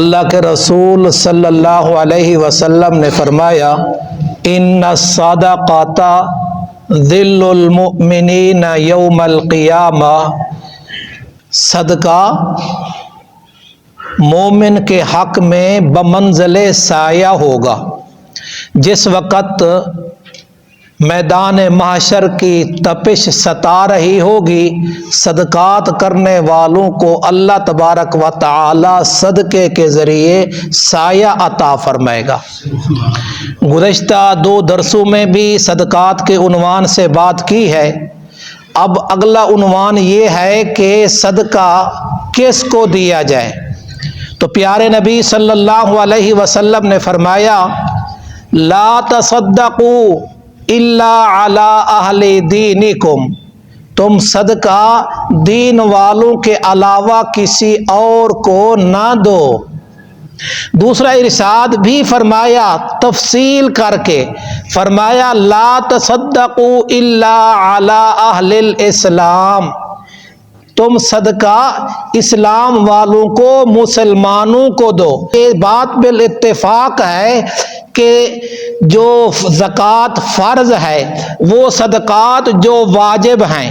اللہ کے رسول صلی اللہ علیہ وسلم نے فرمایا ان الصدقۃ ذل المؤمنین یوم القیامہ، صدقہ مومن کے حق میں بمنزل سایہ ہوگا۔ جس وقت میدان محشر کی تپش ستا رہی ہوگی، صدقات کرنے والوں کو اللہ تبارک و تعالی صدقے کے ذریعے سایہ عطا فرمائے گا۔ گزشتہ 2 درسوں میں بھی صدقات کے عنوان سے بات کی ہے۔ اب اگلا عنوان یہ ہے کہ صدقہ کس کو دیا جائے، تو پیارے نبی صلی اللہ علیہ وسلم نے فرمایا لا تصدقوا الا علی اہل دینکم، تم صدقہ دین والوں کے علاوہ کسی اور کو نہ دو۔ دوسرا ارشاد بھی فرمایا تفصیل کر کے، فرمایا لا تصدقوا الا علی اہل الاسلام، تم صدقہ اسلام والوں کو، مسلمانوں کو دو۔ یہ بات بالاتفاق ہے کہ جو زکوٰۃ فرض ہے، وہ صدقات جو واجب ہیں،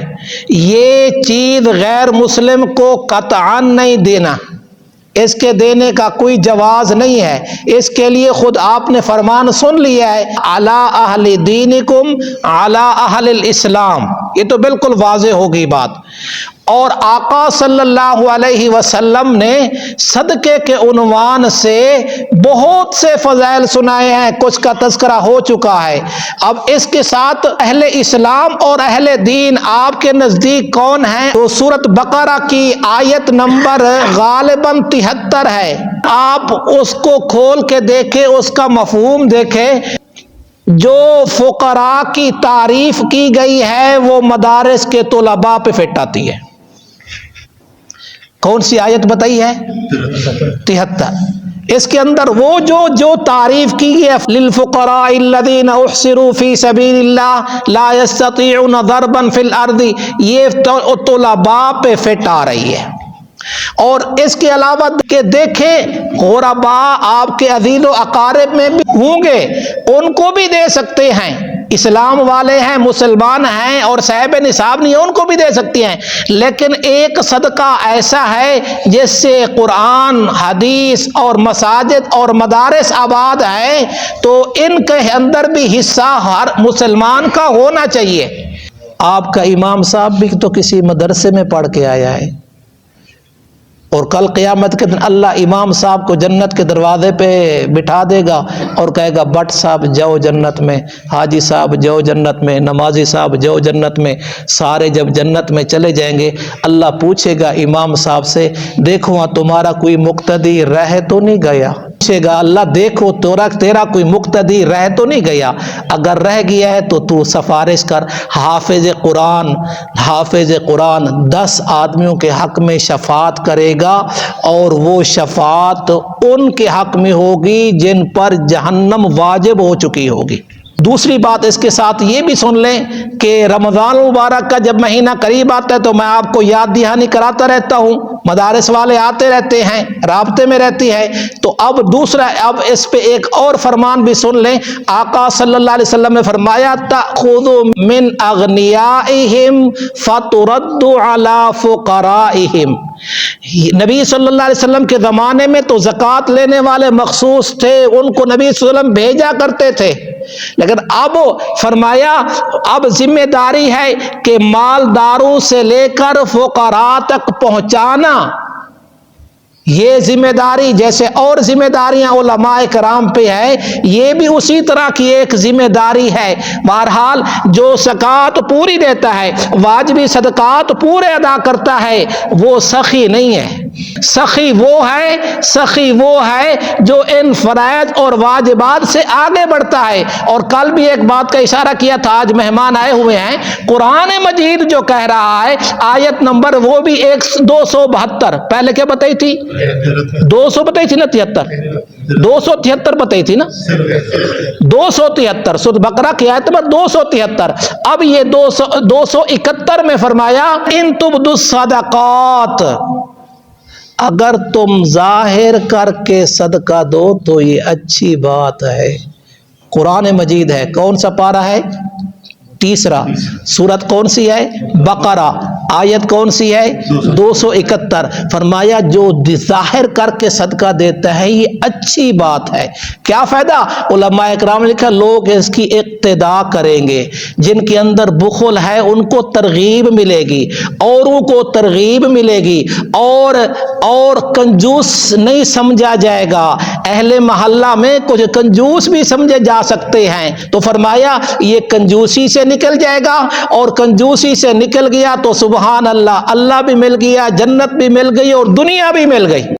یہ چیز غیر مسلم کو قطعاً نہیں دینا، اس کے دینے کا کوئی جواز نہیں ہے۔ اس کے لیے خود آپ نے فرمان سن لیا ہے علی اہل دینکم علی اہل الاسلام، یہ تو بالکل واضح ہوگی بات۔ اور آقا صلی اللہ علیہ وسلم نے صدقے کے عنوان سے بہت سے فضائل سنائے ہیں، کچھ کا تذکرہ ہو چکا ہے۔ اب اس کے ساتھ اہل اسلام اور اہل دین آپ کے نزدیک کون ہیں؟ تو سورۃ بقرہ کی آیت نمبر غالباً 73 ہے، آپ اس کو کھول کے دیکھیں، اس کا مفہوم دیکھیں۔ جو فقراء کی تعریف کی گئی ہے وہ مدارس کے طلباء پہ فٹ آتی ہے۔ کون سی آیت بتائی ہے؟ 73۔ اس کے اندر وہ جو تعریف کی ہے للفقراء الذین احصروا فی سبیل اللہ لا یستطیعون ضربا فی الارض، یہ طلباء پہ فٹ آ رہی ہے۔ اور اس کے علاوہ کہ دیکھیں غرباء آپ کے عزیز و اقارب میں بھی ہوں گے، ان کو بھی دے سکتے ہیں، اسلام والے ہیں، مسلمان ہیں اور صاحب نصاب نہیں ہیں، ان کو بھی دے سکتی ہیں۔ لیکن ایک صدقہ ایسا ہے جس سے قرآن، حدیث اور مساجد اور مدارس آباد ہیں، تو ان کے اندر بھی حصہ ہر مسلمان کا ہونا چاہیے۔ آپ کا امام صاحب بھی تو کسی مدرسے میں پڑھ کے آیا ہے، اور کل قیامت کے دن اللہ امام صاحب کو جنت کے دروازے پہ بٹھا دے گا اور کہے گا بٹ صاحب جاؤ جنت میں، حاجی صاحب جاؤ جنت میں، نمازی صاحب جاؤ جنت میں۔ سارے جب جنت میں چلے جائیں گے، اللہ پوچھے گا امام صاحب سے دیکھو وہاں تمہارا کوئی مقتدی رہ تو نہیں گیا؟ پوچھے گا اللہ دیکھو تیرا کوئی مقتدی رہ تو نہیں گیا؟ اگر رہ گیا ہے تو سفارش کر۔ حافظ قرآن 10 آدمیوں کے حق میں شفاعت کرے گا، اور وہ شفاعت ان کے حق میں ہوگی جن پر جہنم واجب ہو چکی ہوگی۔ دوسری بات اس کے ساتھ یہ بھی سن لیں کہ رمضان المبارک کا جب مہینہ قریب آتا ہے تو میں آپ کو یاد دہانی کراتا رہتا ہوں، مدارس والے آتے رہتے ہیں، رابطے میں رہتی ہے۔ تو اب اس پہ ایک اور فرمان بھی سن لیں۔ آقا صلی اللہ علیہ وسلم نے فرمایا تأخذوا من اغنیائہم فترد علی فقرائہم، نبی صلی اللہ علیہ وسلم کے زمانے میں تو زکوٰۃ لینے والے مخصوص تھے، ان کو نبی صلی اللہ علیہ وسلم بھیجا کرتے تھے، لیکن اب فرمایا اب ذمہ داری ہے کہ مالداروں سے لے کر فقراء تک پہنچانا، یہ ذمہ داری جیسے اور ذمہ داریاں علماء کرام پہ ہے، یہ بھی اسی طرح کی ایک ذمہ داری ہے۔ بہرحال جو زکوٰۃ پوری دیتا ہے، واجبی صدقات پورے ادا کرتا ہے، وہ سخی نہیں ہے۔ سخی وہ ہے جو ان فرائض اور واجبات سے آگے بڑھتا ہے۔ اور کل بھی ایک بات کا اشارہ کیا تھا، آج مہمان آئے ہوئے ہیں، قرآن مجید جو کہہ رہا ہے آیت نمبر وہ بھی 272، پہلے کیا بتائی تھی؟ 200 بتائی تھی نا، 273 بتائی تھی نا، 273 سورۃ بقرہ کی آیت نمبر 273۔ اب یہ 271 میں فرمایا ان تبدوا الصدقات، اگر تم ظاہر کر کے صدقہ دو تو یہ اچھی بات ہے۔ قرآن مجید ہے، کون سا پارہ ہے؟ تیسرا۔ سورت کون سی ہے؟ بقرہ۔ آیت کون سی ہے؟ 271۔ فرمایا جو ظاہر کر کے صدقہ دیتا ہے یہ اچھی بات ہے۔ کیا فائدہ؟ علماء اکرام نے لکھا لوگ اس کی اقتداء کریں گے، جن کے اندر بخل ہے ان کو ترغیب ملے گی، اوروں کو ترغیب ملے گی، اور کنجوس نہیں سمجھا جائے گا۔ اہل محلہ میں کچھ کنجوس بھی سمجھے جا سکتے ہیں، تو فرمایا یہ کنجوسی سے نکل جائے گا، اور کنجوسی سے نکل گیا تو سبحان اللہ، اللہ بھی مل گیا، جنت بھی مل گئی اور دنیا بھی مل گئی۔